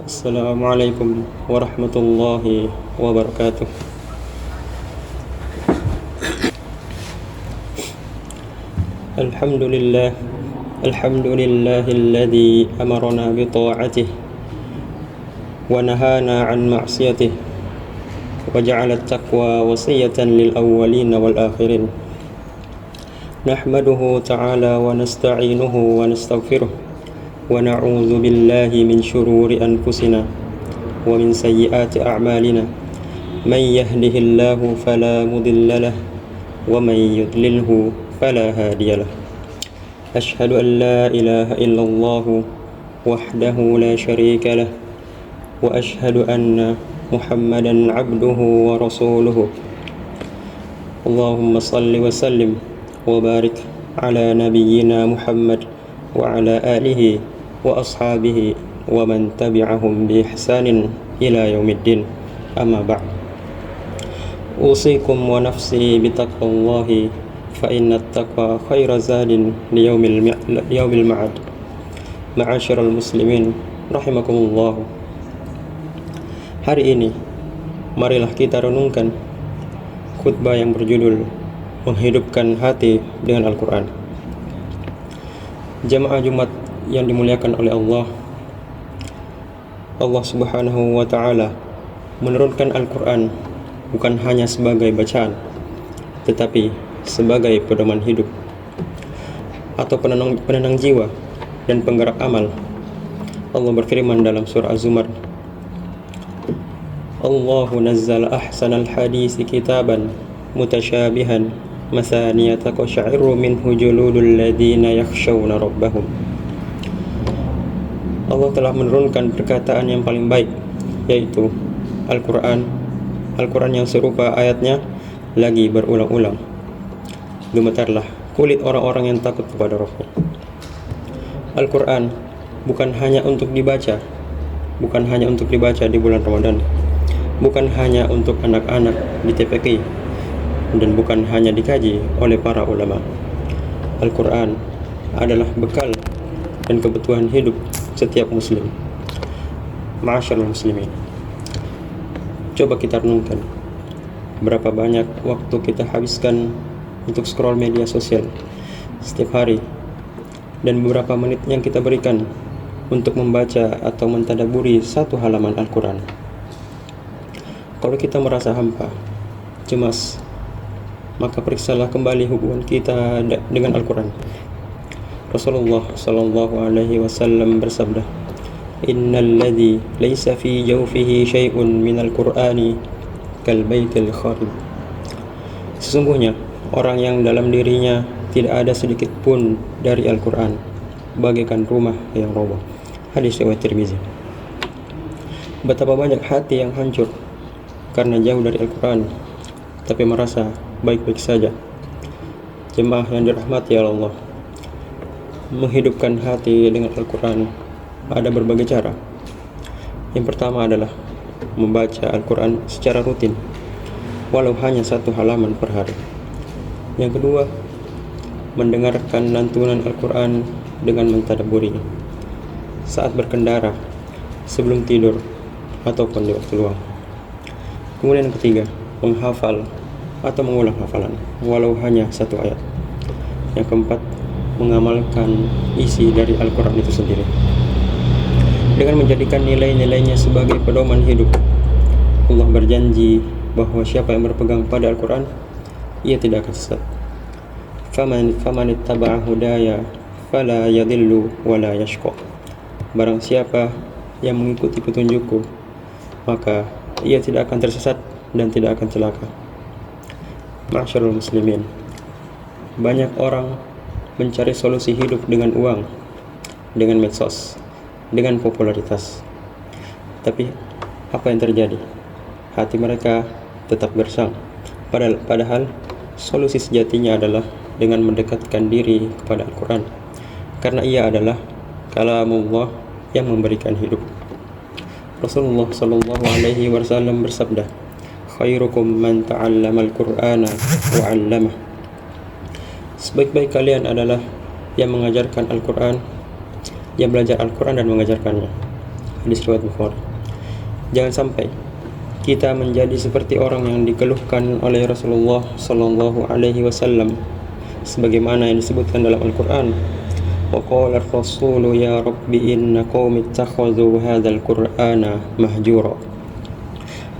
Assalamualaikum warahmatullahi wabarakatuh. Alhamdulillah, alhamdulillahilladzi amarna bi ta'atihi wa nahana 'an ma'siyatihi wa ja'ala at-taqwa wasiyatan lil awwalin wal akhirin. Nahmaduhu ta'ala wa nasta'inuhu wa nastaghfiruh wa na'udzu billahi min syururi anfusina wa min sayyiati a'malina. May yahdihillahu fala mudilla lahu wa may yudlilhu fala hadiya lahu. Asyhadu an la ilaha illallah wahdahu la syarika lahu wa asyhadu anna Muhammadan abduhu wa rasuluhu. Allahumma salli wa sallim wa barik ala nabiyyina Muhammad wa ala alihi wa ashabihi wa man tabi'ahum bi ihsanin ila yaumiddin. Amma ba'd. Usikum wa nafsi bi taqwallahi fa inna at-taqwa khairu zadin li yaumil ma'ad. Ma'asyiral muslimin rahimakumullah. Hari ini marilah kita renungkan khutbah yang berjudul menghidupkan hati dengan Al-Quran. Jamaah Jumat yang dimuliakan oleh Allah Subhanahu wa ta'ala menurunkan Al-Quran bukan hanya sebagai bacaan, tetapi sebagai pedoman hidup atau penenang jiwa dan penggerak amal. Allah berfirman dalam surah Az-Zumar, Allahu nazzala ahsanal hadisi kitaban mutasyabihan mathaniyata qash'iru minhu juludul ladina yakhshawna rabbahum. Allah telah menurunkan perkataan yang paling baik, yaitu Al-Quran yang serupa ayatnya lagi berulang-ulang. Gemetarlah kulit orang-orang yang takut kepada Rabb-nya. Al-Quran bukan hanya untuk dibaca di bulan Ramadan, bukan hanya untuk anak-anak di TPQ, dan bukan hanya dikaji oleh para ulama. Al-Quran adalah bekal dan kebutuhan hidup setiap muslim. Ma'asyiral muslimin, coba kita renungkan berapa banyak waktu kita habiskan untuk scroll media sosial setiap hari, dan beberapa menit yang kita berikan untuk membaca atau mentadaburi satu halaman Al-Quran. Kalau kita merasa hampa, cemas, maka periksalah kembali hubungan kita dengan Al-Quran. Rasulullah sallallahu alaihi wasallam bersabda, Innal ladzi laisa fi jawfihi syai'un minal Qur'ani kal baitil kharib. Sesungguhnya orang yang dalam dirinya tidak ada sedikit pun dari Al-Quran bagaikan rumah yang roboh. Hadis riwayat Tirmizi. Betapa banyak hati yang hancur karena jauh dari Al-Quran, tapi merasa baik-baik saja. Jemaah yang dirahmati Allah, menghidupkan hati dengan Al-Quran ada berbagai cara. Yang pertama adalah membaca Al-Quran secara rutin, walau hanya satu halaman per hari. Yang kedua, mendengarkan lantunan Al-Quran dengan mentadabburinya saat berkendara, sebelum tidur, ataupun di waktu luang. Kemudian yang ketiga, menghafal atau mengulang hafalan walau hanya satu ayat. Yang keempat, mengamalkan isi dari Al-Quran itu sendiri dengan menjadikan nilai-nilainya sebagai pedoman hidup. Allah berjanji bahwa siapa yang berpegang pada Al-Quran, ia tidak akan sesat. Faman ittaba'a hudaya fala yadhillu wala yashqa. Barang siapa yang mengikuti petunjukku, maka ia tidak akan tersesat dan tidak akan celaka. Ma'asyiral muslimin, banyak orang mencari solusi hidup dengan uang, dengan medsos, dengan popularitas. Tapi apa yang terjadi? Hati mereka tetap gersang. Padahal solusi sejatinya adalah dengan mendekatkan diri kepada Al-Quran, karena ia adalah kalamullah yang memberikan hidup. Rasulullah sallallahu alaihi wasallam bersabda, khairukum man ta'allama al-Qur'ana wa 'allamah. Sebaik-baik kalian adalah yang mengajarkan Al-Quran, yang belajar Al-Quran dan mengajarkannya. Hadis riwayat Bukhari. Jangan sampai kita menjadi seperti orang yang dikeluhkan oleh Rasulullah sallallahu alaihi wasallam sebagaimana yang disebutkan dalam Al-Qur'an. Wa qala ar-rasulu ya rabbi inna qaumi ittakhadhu hadzal qur'ana mahjura.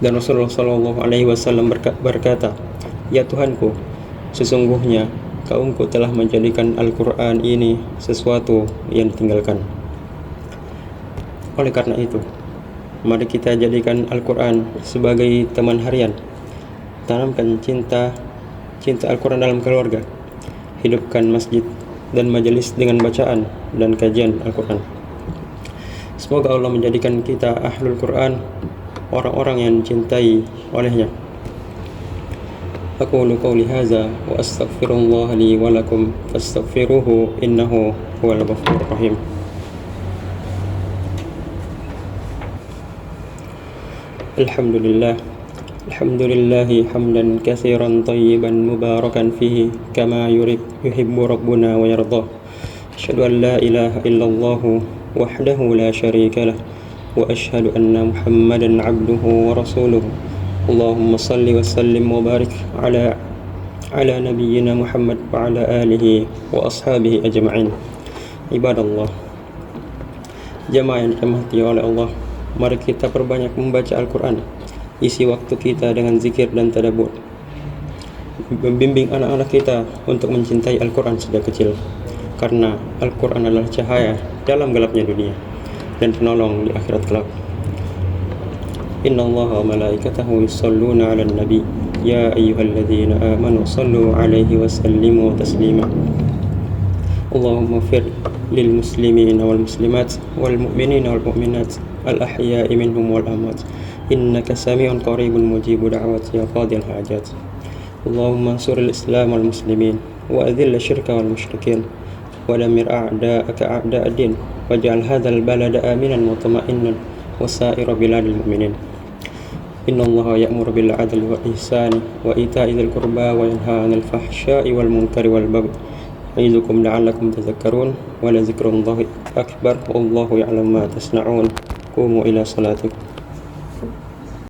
Dan Rasulullah sallallahu alaihi wasallam berkata, ya Tuhanku, sesungguhnya kaumku telah menjadikan Al-Qur'an ini sesuatu yang ditinggalkan. Oleh karena itu, mari kita jadikan Al-Quran sebagai teman harian. Tanamkan cinta Al-Quran dalam keluarga. Hidupkan masjid dan majelis dengan bacaan dan kajian Al-Quran. Semoga Allah menjadikan kita ahlul Quran, orang-orang yang dicintai olehnya. Aqulu qawli hadza wa astaghfirullah li wa lakum fastaghfiruhu innahu huwal ghafurur rahim. Alhamdulillahi hamdan katsiran tayyiban mubarakan fihi kama yuhibbu rabbuna wa yardah. Asyhadu an la ilaha illallah wahdahu la syarika lah wa asyhadu anna Muhammadan abduhu wa rasuluh. Allahumma salli wa sallim wa barik ala nabiyyina Muhammad wa ala alihi wa ashabihi ajma'in. Ibadallah, jamaah yang dirahmati oleh Allah, mari kita perbanyak membaca Al-Quran. Isi waktu kita dengan zikir dan tadabbur. Membimbing anak-anak kita untuk mencintai Al-Quran sejak kecil, karena Al-Quran adalah cahaya dalam gelapnya dunia dan penolong di akhirat kelak. Innallaha wa malaikatahu yusholluna 'alan nabi ya ayyuhalladzina amanu shallu 'alaihi wa sallimu taslima. Allahumma fir lil muslimina wal muslimat wal mu'minina wal mu'minat al ahya'i minhum wal amwat innaka sami'un qaribun mujibu da'wati ya qadil hajat. Allahumma ansur al islam wal muslimin wa adhill syirka wal musyrikin wa damir a'da'aka a'da' ad-din waj'al hadzal balada aminan mutma'innan wa sa'ira biladil mu'minin. Innallaha ya'muru bil 'adli wal ihsani wa ita'i dzil qurba wa yanha 'anil fahsya'i wal munkari wal baghi ya'idukum la'allakum tadhakkarun wa la dzikrullahi akbar wallahu ya'lamu ma tasna'un. Qumu ila salatikum.